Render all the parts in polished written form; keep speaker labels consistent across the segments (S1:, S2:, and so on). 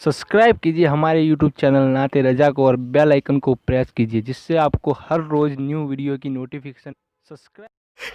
S1: Subscribe कीजिए हमारे YouTube channel नाते रजा को और बेल आइकन को प्रेस कीजिए जिससे आपको हर रोज न्यू वीडियो की नोटिफिकेशन सब्सक्राइब।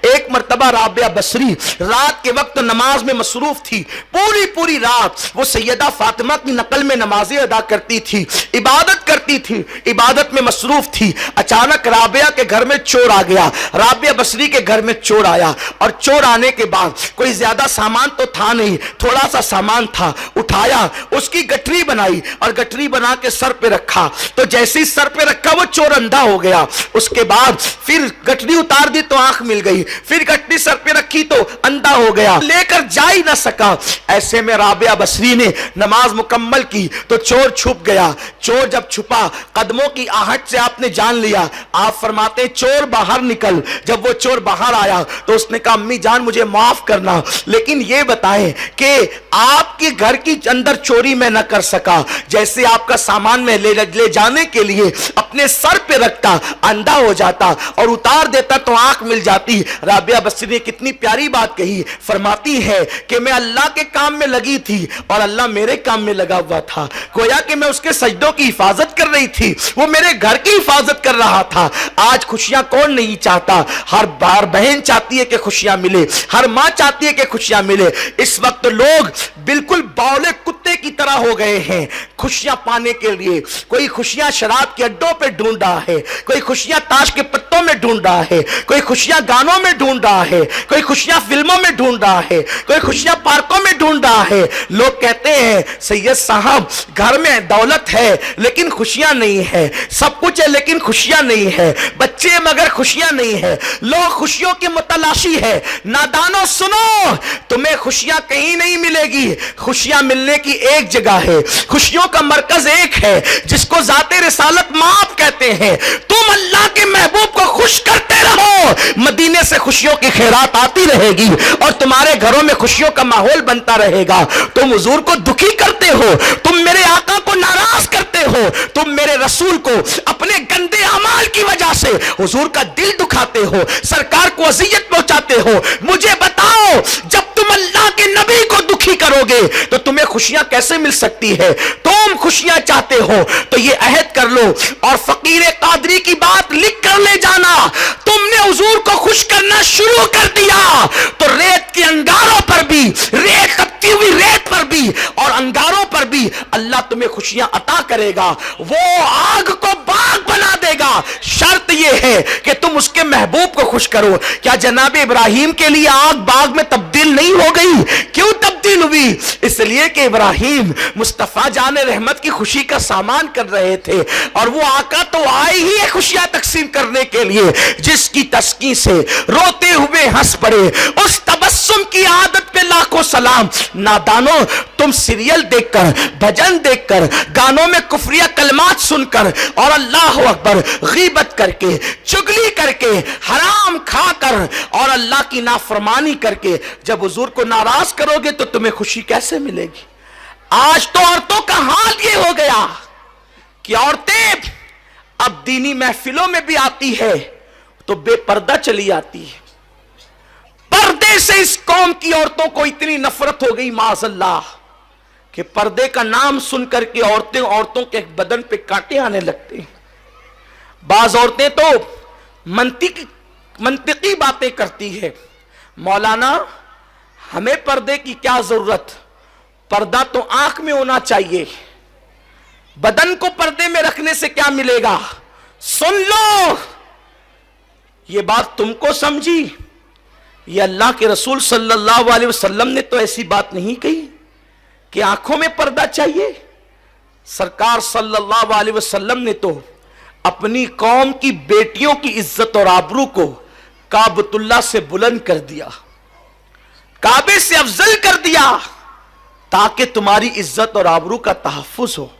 S2: एक मर्तबा राबिया बसरी रात के वक्त नमाज में मसरूफ थी। पूरी पूरी रात वो सैयदा फातिमा की नकल में नमाजें अदा करती थी, इबादत करती थी, इबादत में मसरूफ थी। अचानक राबिया के घर में चोर आ गया। राबिया बसरी के घर में चोर आया और चोर आने के बाद कोई ज्यादा सामान तो था नहीं, थोड़ा सा सामान था। उठाया, उसकी गठरी बनाई और गठरी बना के सर पे रखा। तो जैसे ही सर पे रखा वो चोर अंधा हो गया। उसके बाद फिर गठरी उतार दी तो आंख मिल गई, फिर गठरी सर पे रखी तो अंधा हो गया, लेकर जा ही ना सका। ऐसे में राबिया बसरी ने नमाज मुकम्मल की तो चोर छुप गया। चोर जब छुपा, कदमों की आहट से आपने जान लिया। आप फरमाते चोर बाहर निकल। जब वो चोर बाहर आया तो उसने कहा अम्मी जान मुझे माफ करना, लेकिन ये बताएं कि आपके घर की अंदर चोरी मैं न कर सका। जैसे आपका सामान में ले जाने के लिए अपने सर पे रखता, अंधा हो जाता और उतार देता तो आंख मिल जाती। राबिया बसरी ने कितनी प्यारी बात कही। फरमाती है कि मैं अल्लाह के काम में लगी थी और अल्लाह मेरे काम में लगा हुआ था। गोया कि मैं उसके सजदों की हिफाजत कर रही थी, वो मेरे घर की हिफाजत कर रहा था। आज खुशियां कौन नहीं चाहता? हर बार बहन चाहती है कि खुशियां मिले, हर मां चाहती है कि खुशियां मिले। इस वक्त लोग बिल्कुल बौले कुत्ते की तरह हो गए हैं खुशियां पाने के लिए। कोई खुशियां शराब के अड्डों पे ढूंढ रहा है, कोई खुशियां ताश के पत्तों में ढूंढ रहा है, कोई खुशियां गानों में ढूंढ रहा है, कोई खुशियां फिल्मों में ढूंढ रहा है, कोई खुशियां पार्कों में ढूंढ रहा है। लोग कहते हैं सैयद साहब घर में दौलत है लेकिन खुशियां नहीं है, सब कुछ है लेकिन खुशियां नहीं है, बच्चे मगर खुशियां नहीं है। लोग खुशियों की मुतलाशी है। नादानो सुनो, तुम्हें खुशियां कहीं नहीं मिलेगी। खुशियां मिलने की एक जगह है, खुशियों का मरकज एक है जिसको जाते रिसालत माफ कहते हैं। तुम अल्लाह के महबूब को खुश करते रहो, मदीने से खुशियों की खैरात आती रहेगी और तुम्हारे घरों में खुशियों का माहौल बनता रहेगा। तुम हुजूर को दुखी करते हो, तुम मेरे आका को नाराज करते हो, तुम मेरे रसूल को अपने गंदे अमाल की वजह से हुजूर का दिल दुखाते हो, सरकार को अजियत पहुंचाते हो। मुझे बताओ जब तुम अल्लाह के नबी को दुखी करोगे तो तुम्हें खुशियां कैसे मिल सकती है? तुम खुशियां चाहते हो तो ये अहद कर लो और फकीर कादरी की बात लिख कर ले जाना। तुमने हुजूर को खुश करना शुरू कर दिया तो रेत के अंगारों पर भी, रेत तपती हुई रेत पर भी और अंगारों पर भी अल्लाह तुम्हें खुशियां अता करेगा। वो आग को बाग बना देगा। शर्त यह है कि तुम उसके महबूब को खुश करो। क्या जनाब इब्राहिम के लिए आग बाग में तब्दील नहीं हो गई? क्यों तब्दील हुई? इसलिए कि इब्राहिम मुस्तफा जान रहमत की खुशी का सामान कर रहे थे और वो आका तो आए ही है खुशियां तकसीम करने के लिए, जिसकी तस्की से रोते हुए हंस पड़े। उस तबस्सुम की आदत पे लाखों सलाम। नादानो, तुम सीरियल देखकर, भजन देखकर, गानों में कुफरिया कलमात सुनकर और अल्लाह अकबर गीबत करके, चुगली करके, हराम खाकर और अल्लाह की नाफरमानी करके जब हुजूर को नाराज करोगे तो तुम्हें खुशी कैसे मिलेगी? आज तो औरतों का हाल ये हो गया कि औरतें अब दीनी महफिलों में भी आती है तो बेपर्दा चली आती है। पर्दे से इस कौम की औरतों को इतनी नफरत हो गई माज़अल्लाह कि पर्दे का नाम सुनकर के औरतों के बदन पे कांटे आने लगते हैं। बाज औरतें तो मंतिकी बातें करती है, मौलाना हमें पर्दे की क्या जरूरत, पर्दा तो आंख में होना चाहिए, बदन को पर्दे में रखने से क्या मिलेगा? सुन लो, ये बात तुमको समझी, ये अल्लाह के रसूल सल्लल्लाहु अलैहि वसल्लम ने तो ऐसी बात नहीं कही कि आंखों में पर्दा चाहिए। सरकार सल्लल्लाहु अलैहि वसल्लम ने तो अपनी कौम की बेटियों की इज्जत और आबरू को काबतुल्लाह से बुलंद कर दिया, काबे से अफजल कर दिया ताकि तुम्हारी इज्जत और आबरू का तहफ्फुज हो।